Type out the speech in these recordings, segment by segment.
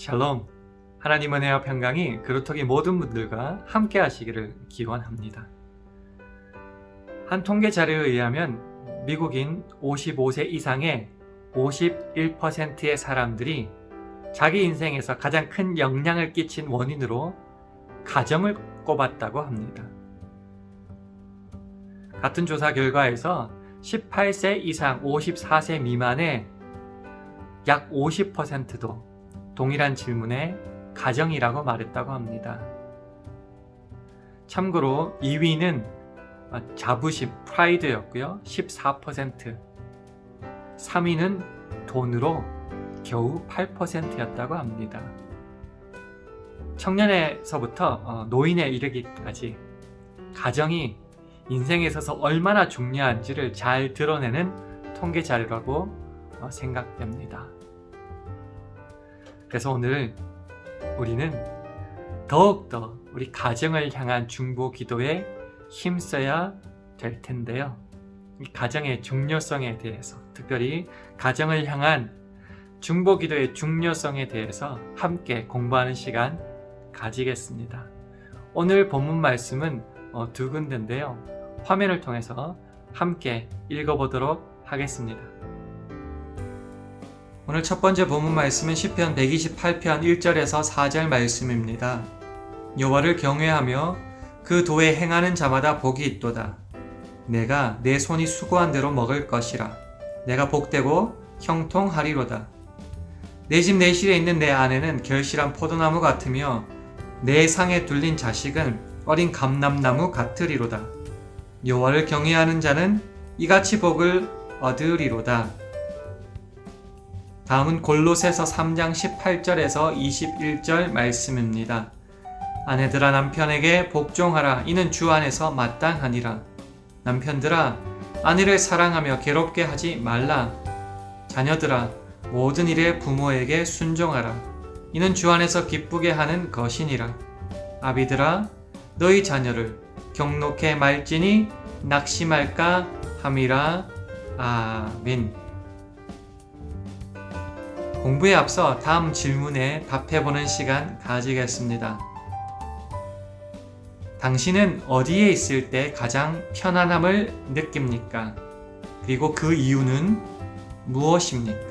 샬롬. 하나님 은혜와 평강이 그루터기 모든 분들과 함께 하시기를 기원합니다. 한 통계 자료에 의하면 미국인 55세 이상의 51%의 사람들이 자기 인생에서 가장 큰 영향을 끼친 원인으로 가정을 꼽았다고 합니다. 같은 조사 결과에서 18세 이상 54세 미만의 약 50%도 동일한 질문에 가정이라고 말했다고 합니다. 참고로 2위는 자부심, 프라이드였고요. 14%. 3위는 돈으로 겨우 8%였다고 합니다. 청년에서부터 노인에 이르기까지 가정이 인생에 있어서 얼마나 중요한지를 잘 드러내는 통계 자료라고 생각됩니다. 그래서 오늘 우리는 더욱더 우리 가정을 향한 중보 기도에 힘써야 될 텐데요. 이 가정의 중요성에 대해서, 특별히 가정을 향한 중보 기도의 중요성에 대해서 함께 공부하는 시간 가지겠습니다. 오늘 본문 말씀은 두 군데인데요. 화면을 통해서 함께 읽어보도록 하겠습니다. 오늘 첫 번째 본문 말씀은 시편 128편 1절에서 4절 말씀입니다. 여호와를 경외하며 그 도에 행하는 자마다 복이 있도다. 내가 내 손이 수고한 대로 먹을 것이라. 내가 복되고 형통하리로다. 내 집 내실에 있는 내 아내는 결실한 포도나무 같으며 내 상에 둘린 자식은 어린 감람나무 같으리로다. 여호와를 경외하는 자는 이같이 복을 얻으리로다. 다음은 골로새서 3장 18절에서 21절 말씀입니다. 아내들아 남편에게 복종하라. 이는 주 안에서 마땅하니라. 남편들아 아내를 사랑하며 괴롭게 하지 말라. 자녀들아 모든 일에 부모에게 순종하라. 이는 주 안에서 기쁘게 하는 것이니라. 아비들아 너희 자녀를 경록해 말지니 낙심할까 함이라. 아멘. 공부에 앞서 다음 질문에 답해보는 시간 가지겠습니다. 당신은 어디에 있을 때 가장 편안함을 느낍니까? 그리고 그 이유는 무엇입니까?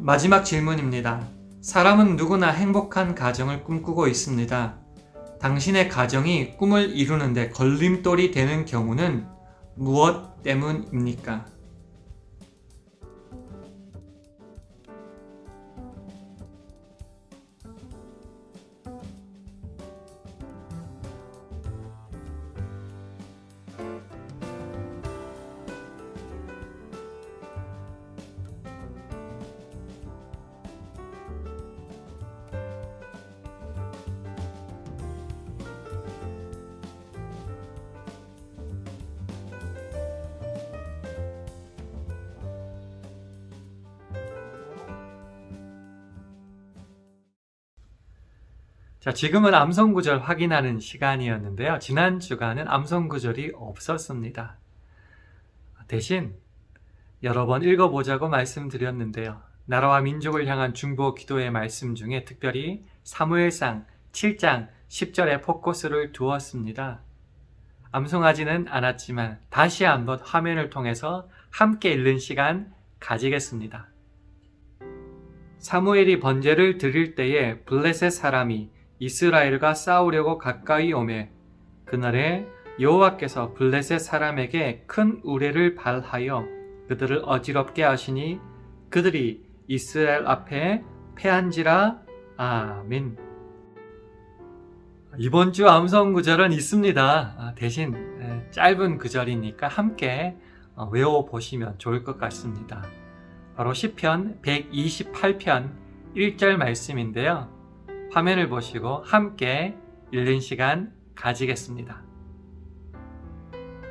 마지막 질문입니다. 사람은 누구나 행복한 가정을 꿈꾸고 있습니다. 당신의 가정이 꿈을 이루는데 걸림돌이 되는 경우는 무엇 때문입니까? 자, 지금은 암송구절 확인하는 시간이었는데요. 지난 주간은 암송구절이 없었습니다. 대신 여러 번 읽어보자고 말씀드렸는데요. 나라와 민족을 향한 중보 기도의 말씀 중에 특별히 사무엘상 7장 10절에 포커스를 두었습니다. 암송하지는 않았지만 다시 한번 화면을 통해서 함께 읽는 시간 가지겠습니다. 사무엘이 번제를 드릴 때에 블레셋 사람이 이스라엘과 싸우려고 가까이 오매 그날에 여호와께서 블레셋 사람에게 큰 우레를 발하여 그들을 어지럽게 하시니 그들이 이스라엘 앞에 패한지라. 아멘. 이번 주 암송 구절은 있습니다. 대신 짧은 구절이니까 함께 외워보시면 좋을 것 같습니다. 바로 시편 128편 1절 말씀인데요. 화면을 보시고 함께 읽는 시간 가지겠습니다.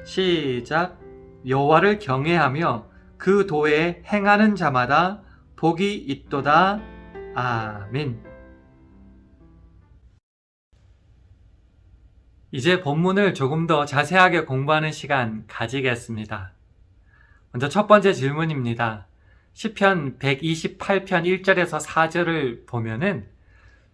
시작. 여호와를 경외하며 그 도에 행하는 자마다 복이 있도다. 아멘. 이제 본문을 조금 더 자세하게 공부하는 시간 가지겠습니다. 먼저 첫 번째 질문입니다. 시편 128편 1절에서 4절을 보면은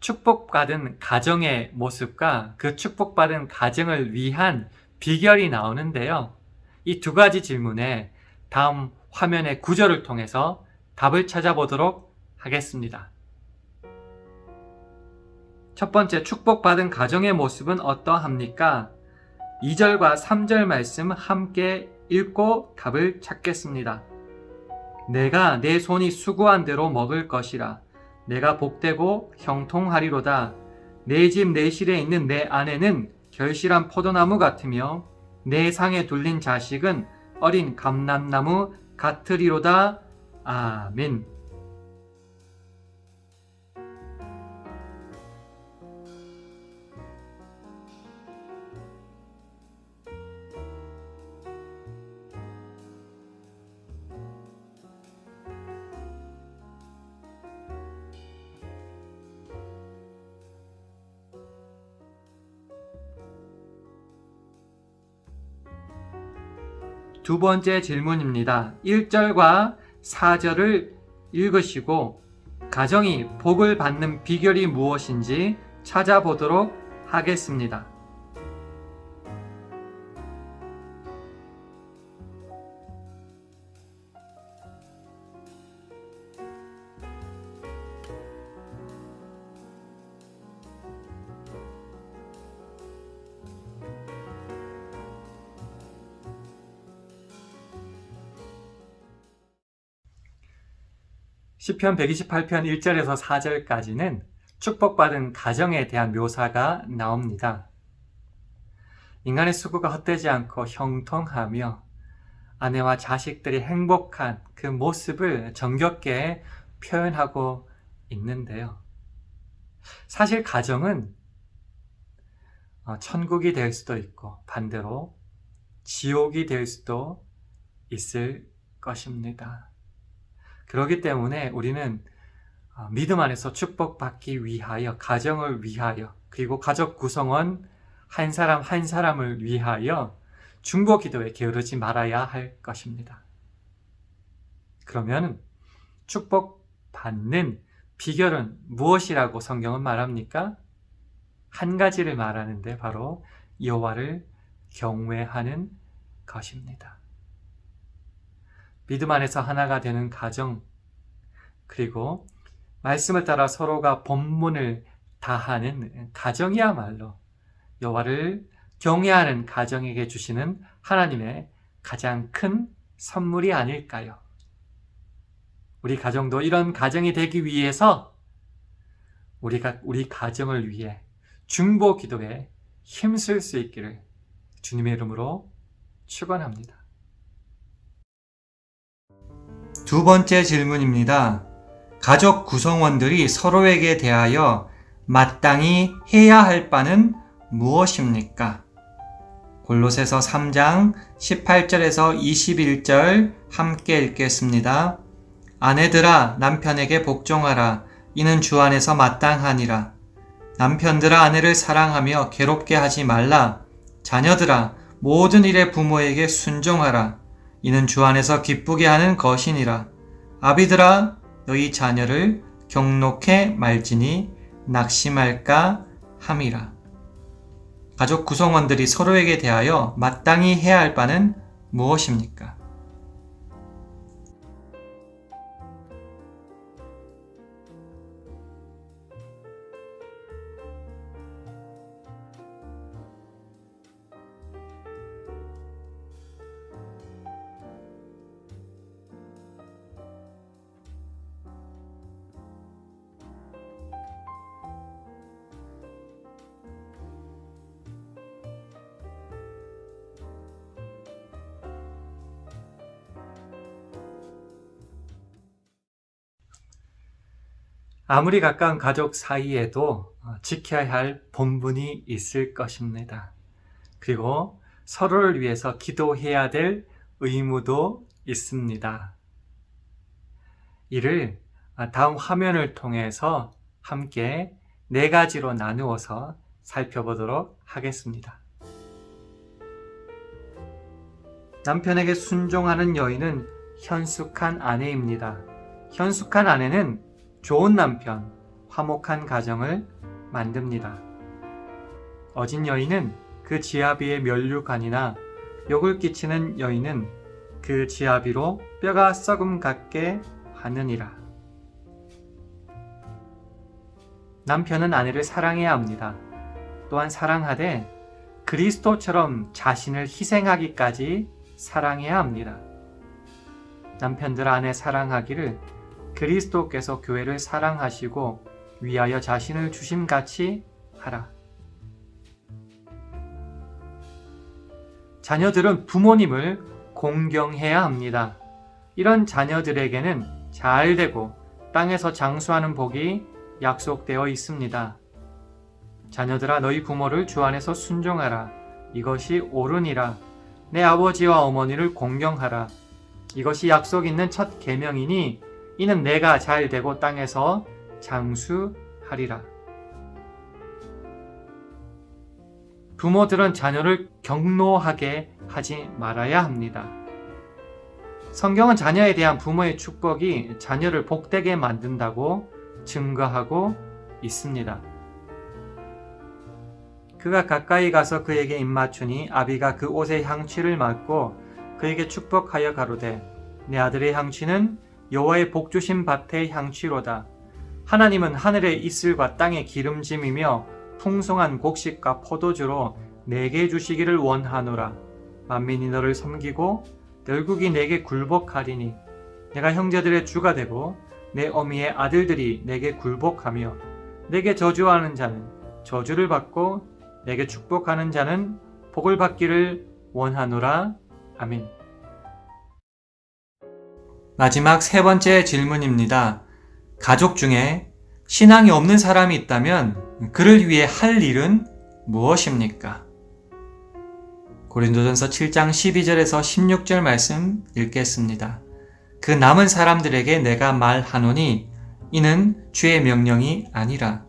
축복받은 가정의 모습과 그 축복받은 가정을 위한 비결이 나오는데요. 이 두 가지 질문에 다음 화면의 구절을 통해서 답을 찾아보도록 하겠습니다. 첫 번째, 축복받은 가정의 모습은 어떠합니까? 2절과 3절 말씀 함께 읽고 답을 찾겠습니다. 내가 내 손이 수고한 대로 먹을 것이라. 내가 복되고 형통하리로다. 내 집 내실에 있는 내 아내는 결실한 포도나무 같으며 내 상에 둘린 자식은 어린 감람나무 같으리로다. 아멘. 두 번째 질문입니다. 1절과 4절을 읽으시고 가정이 복을 받는 비결이 무엇인지 찾아보도록 하겠습니다. 시편 128편 1절에서 4절까지는 축복받은 가정에 대한 묘사가 나옵니다. 인간의 수고가 헛되지 않고 형통하며 아내와 자식들이 행복한 그 모습을 정겹게 표현하고 있는데요. 사실 가정은 천국이 될 수도 있고 반대로 지옥이 될 수도 있을 것입니다. 그렇기 때문에 우리는 믿음 안에서 축복받기 위하여, 가정을 위하여, 그리고 가족 구성원 한 사람 한 사람을 위하여 중보 기도에 게으르지 말아야 할 것입니다. 그러면 축복받는 비결은 무엇이라고 성경은 말합니까? 한 가지를 말하는데 바로 여호와를 경외하는 것입니다. 믿음 안에서 하나가 되는 가정, 그리고 말씀을 따라 서로가 본문을 다하는 가정이야말로 여호와를 경외하는 가정에게 주시는 하나님의 가장 큰 선물이 아닐까요? 우리 가정도 이런 가정이 되기 위해서 우리 가정을 위해 중보 기도에 힘쓸 수 있기를 주님의 이름으로 축원합니다. 두 번째 질문입니다. 가족 구성원들이 서로에게 대하여 마땅히 해야 할 바는 무엇입니까? 골로새서 3장 18절에서 21절 함께 읽겠습니다. 아내들아 남편에게 복종하라. 이는 주 안에서 마땅하니라. 남편들아 아내를 사랑하며 괴롭게 하지 말라. 자녀들아 모든 일에 부모에게 순종하라. 이는 주 안에서 기쁘게 하는 것이니라. 아비들아 너희 자녀를 경록해 말지니 낙심할까 함이라. 가족 구성원들이 서로에게 대하여 마땅히 해야 할 바는 무엇입니까? 아무리 가까운 가족 사이에도 지켜야 할 본분이 있을 것입니다. 그리고 서로를 위해서 기도해야 될 의무도 있습니다. 이를 다음 화면을 통해서 함께 4가지로 나누어서 살펴보도록 하겠습니다. 남편에게 순종하는 여인은 현숙한 아내입니다. 현숙한 아내는 좋은 남편, 화목한 가정을 만듭니다. 어진 여인은 그 지아비의 면류관이나 욕을 끼치는 여인은 그 지아비로 뼈가 썩음 같게 하느니라. 남편은 아내를 사랑해야 합니다. 또한 사랑하되 그리스도처럼 자신을 희생하기까지 사랑해야 합니다. 남편들 아내 사랑하기를 그리스도께서 교회를 사랑하시고 위하여 자신을 주심같이 하라. 자녀들은 부모님을 공경해야 합니다. 이런 자녀들에게는 잘되고 땅에서 장수하는 복이 약속되어 있습니다. 자녀들아 너희 부모를 주 안에서 순종하라. 이것이 옳으니라. 내 아버지와 어머니를 공경하라. 이것이 약속 있는 첫 계명이니 이는 내가 잘되고 땅에서 장수하리라. 부모들은 자녀를 경노하게 하지 말아야 합니다. 성경은 자녀에 대한 부모의 축복이 자녀를 복되게 만든다고 증거하고 있습니다. 그가 가까이 가서 그에게 입맞추니 아비가 그 옷의 향취를 맡고 그에게 축복하여 가로되 내 아들의 향취는 여호와의 복주신 밭의 향취로다. 하나님은 하늘의 이슬과 땅의 기름짐이며 풍성한 곡식과 포도주로 내게 주시기를 원하노라. 만민이 너를 섬기고 열국이 내게 굴복하리니 내가 형제들의 주가 되고 내 어미의 아들들이 내게 굴복하며 내게 저주하는 자는 저주를 받고 내게 축복하는 자는 복을 받기를 원하노라. 아멘. 마지막 3번째 질문입니다. 가족 중에 신앙이 없는 사람이 있다면 그를 위해 할 일은 무엇입니까? 고린도전서 7장 12절에서 16절 말씀 읽겠습니다. 그 남은 사람들에게 내가 말하노니 이는 주의 명령이 아니라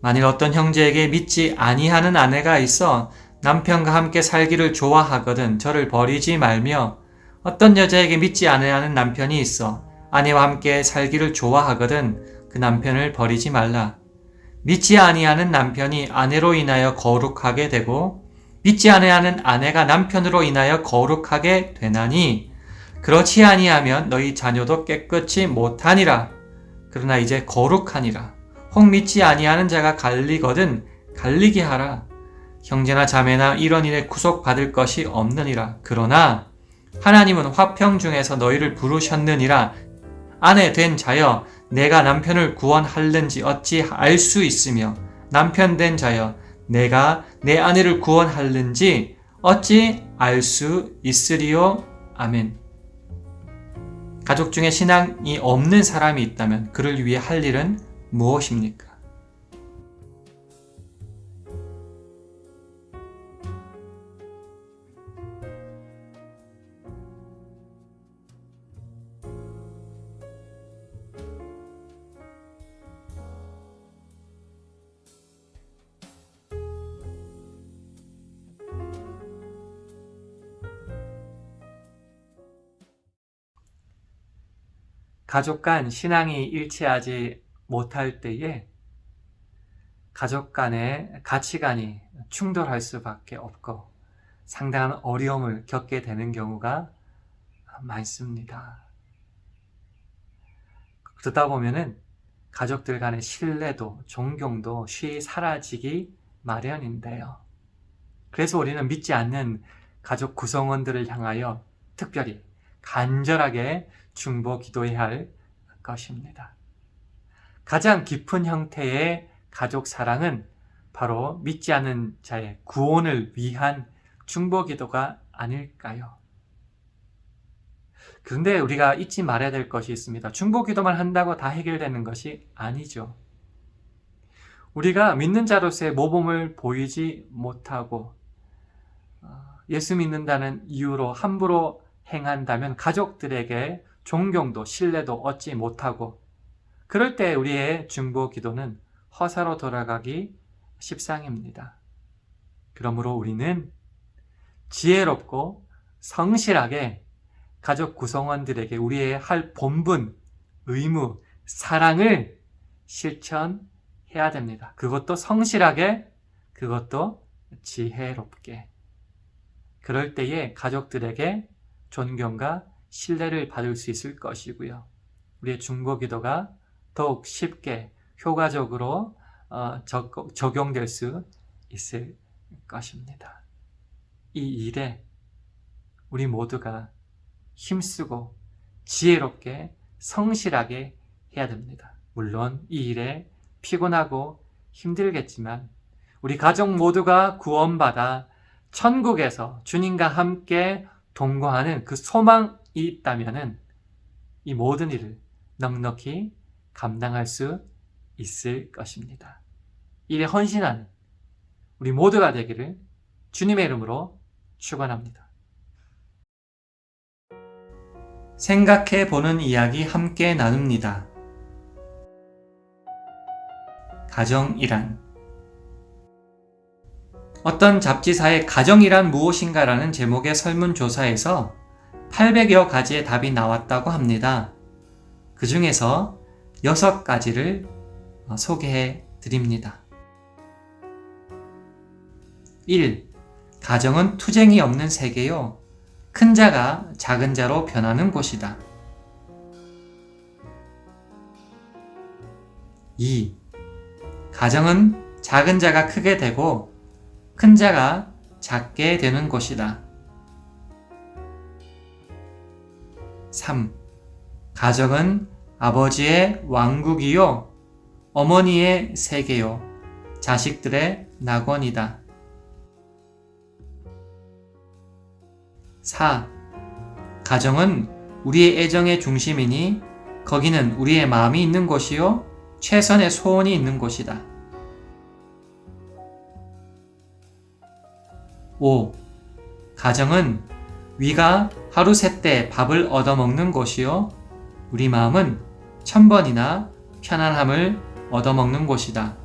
만일 어떤 형제에게 믿지 아니하는 아내가 있어 남편과 함께 살기를 좋아하거든 저를 버리지 말며 어떤 여자에게 믿지 아니하는 남편이 있어 아내와 함께 살기를 좋아하거든 그 남편을 버리지 말라. 믿지 아니하는 남편이 아내로 인하여 거룩하게 되고 믿지 아니하는 아내가 남편으로 인하여 거룩하게 되나니 그렇지 아니하면 너희 자녀도 깨끗이 못하니라. 그러나 이제 거룩하니라. 혹 믿지 아니하는 자가 갈리거든 갈리게 하라. 형제나 자매나 이런 일에 구속받을 것이 없느니라. 그러나 하나님은 화평 중에서 너희를 부르셨느니라. 아내 된 자여 내가 남편을 구원할는지 어찌 알 수 있으며 남편 된 자여 내가 내 아내를 구원할는지 어찌 알 수 있으리요. 아멘. 가족 중에 신앙이 없는 사람이 있다면 그를 위해 할 일은 무엇입니까? 가족 간 신앙이 일치하지 못할 때에 가족 간의 가치관이 충돌할 수밖에 없고 상당한 어려움을 겪게 되는 경우가 많습니다. 그러다 보면은 가족들 간의 신뢰도, 존경도 쉬이 사라지기 마련인데요. 그래서 우리는 믿지 않는 가족 구성원들을 향하여 특별히 간절하게 중보 기도해야 할 것입니다. 가장 깊은 형태의 가족 사랑은 바로 믿지 않는 자의 구원을 위한 중보 기도가 아닐까요? 그런데 우리가 잊지 말아야 될 것이 있습니다. 중보 기도만 한다고 다 해결되는 것이 아니죠. 우리가 믿는 자로서의 모범을 보이지 못하고 예수 믿는다는 이유로 함부로 행한다면 가족들에게 존경도 신뢰도 얻지 못하고, 그럴 때 우리의 중보 기도는 허사로 돌아가기 십상입니다. 그러므로 우리는 지혜롭고 성실하게 가족 구성원들에게 우리의 할 본분, 의무, 사랑을 실천해야 됩니다. 그것도 성실하게, 그것도 지혜롭게. 그럴 때에 가족들에게 존경과 신뢰를 받을 수 있을 것이고요. 우리의 중보 기도가 더욱 쉽게 효과적으로 적용될 수 있을 것입니다. 이 일에 우리 모두가 힘쓰고 지혜롭게 성실하게 해야 됩니다. 물론 이 일에 피곤하고 힘들겠지만 우리 가족 모두가 구원받아 천국에서 주님과 함께 동거하는 그 소망이 있다면 이 모든 일을 넉넉히 감당할 수 있을 것입니다. 일에 헌신하는 우리 모두가 되기를 주님의 이름으로 축원합니다. 생각해 보는 이야기 함께 나눕니다. 가정이란. 어떤 잡지사의 가정이란 무엇인가라는 제목의 설문조사에서 800여 가지의 답이 나왔다고 합니다. 그 중에서 6가지를 소개해 드립니다. 1. 가정은 투쟁이 없는 세계요. 큰 자가 작은 자로 변하는 곳이다. 2. 가정은 작은 자가 크게 되고 큰 자가 작게 되는 곳이다. 3. 가정은 아버지의 왕국이요, 어머니의 세계요, 자식들의 낙원이다. 4. 가정은 우리의 애정의 중심이니 거기는 우리의 마음이 있는 곳이요, 최선의 소원이 있는 곳이다. 5. 가정은 위가 하루 셋대 밥을 얻어먹는 곳이요, 우리 마음은 1000번이나 편안함을 얻어먹는 곳이다.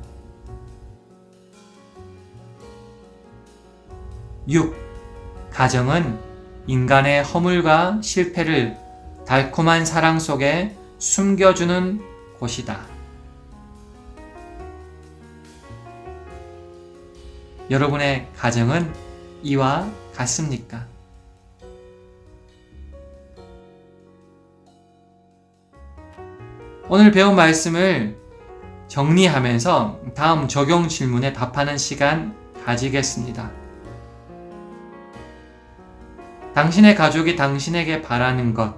6. 가정은 인간의 허물과 실패를 달콤한 사랑 속에 숨겨주는 곳이다. 여러분의 가정은 이와 같습니까? 오늘 배운 말씀을 정리하면서 다음 적용 질문에 답하는 시간 가지겠습니다. 당신의 가족이 당신에게 바라는 것,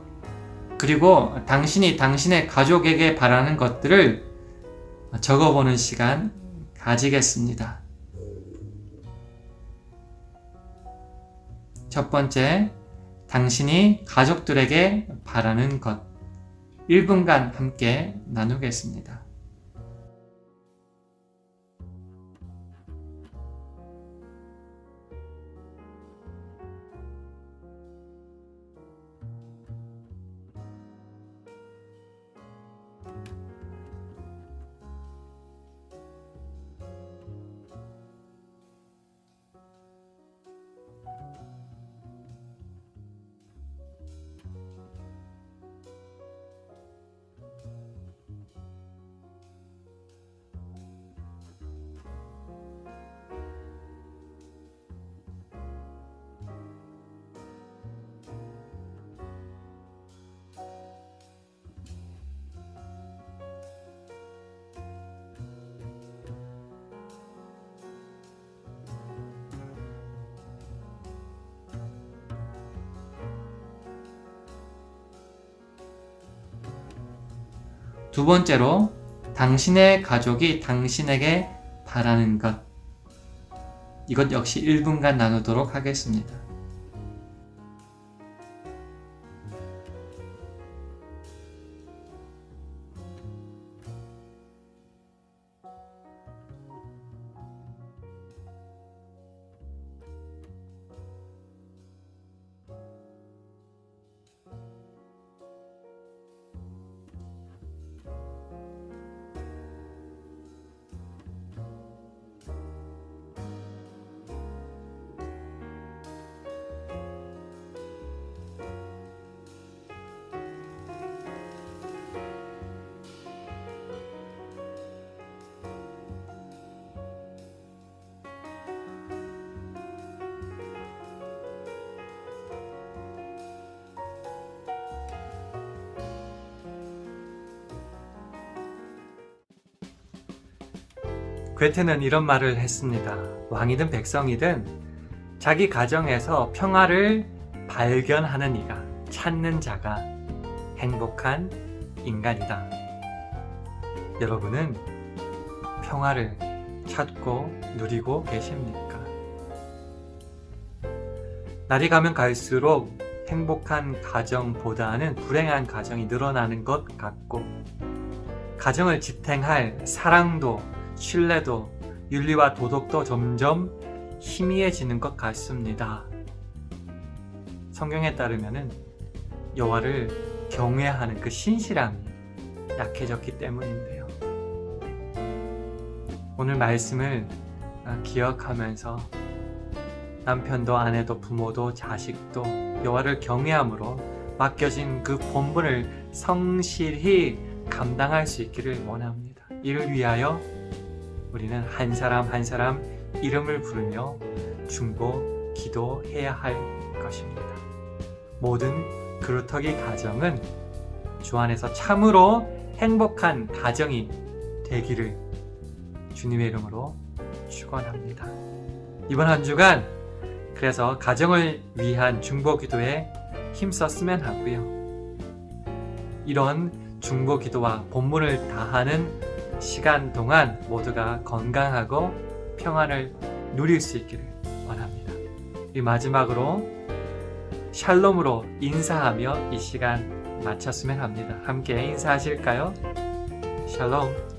그리고 당신이 당신의 가족에게 바라는 것들을 적어보는 시간 가지겠습니다. 첫 번째, 당신이 가족들에게 바라는 것. 1분간 함께 나누겠습니다. 두 번째로, 당신의 가족이 당신에게 바라는 것. 이것 역시 1분간 나누도록 하겠습니다. 괴테는 이런 말을 했습니다. 왕이든 백성이든 자기 가정에서 평화를 발견하는 이가, 찾는 자가 행복한 인간이다. 여러분은 평화를 찾고 누리고 계십니까? 날이 가면 갈수록 행복한 가정보다는 불행한 가정이 늘어나는 것 같고, 가정을 지탱할 사랑도, 신뢰도, 윤리와 도덕도 점점 희미해지는 것 같습니다. 성경에 따르면은 여호와를 경외하는 그 신실함이 약해졌기 때문인데요. 오늘 말씀을 기억하면서 남편도 아내도 부모도 자식도 여호와를 경외함으로 맡겨진 그 본분을 성실히 감당할 수 있기를 원합니다. 이를 위하여 우리는 한 사람 한 사람 이름을 부르며 중보 기도해야 할 것입니다. 모든 그루터기 가정은 주 안에서 참으로 행복한 가정이 되기를 주님의 이름으로 축원합니다. 이번 한 주간 그래서 가정을 위한 중보 기도에 힘썼으면 하고요. 이런 중보 기도와 본문을 다하는 시간 동안 모두가 건강하고 평안을 누릴 수 있기를 원합니다. 이 마지막으로 샬롬으로 인사하며 이 시간 마쳤으면 합니다. 함께 인사하실까요? 샬롬.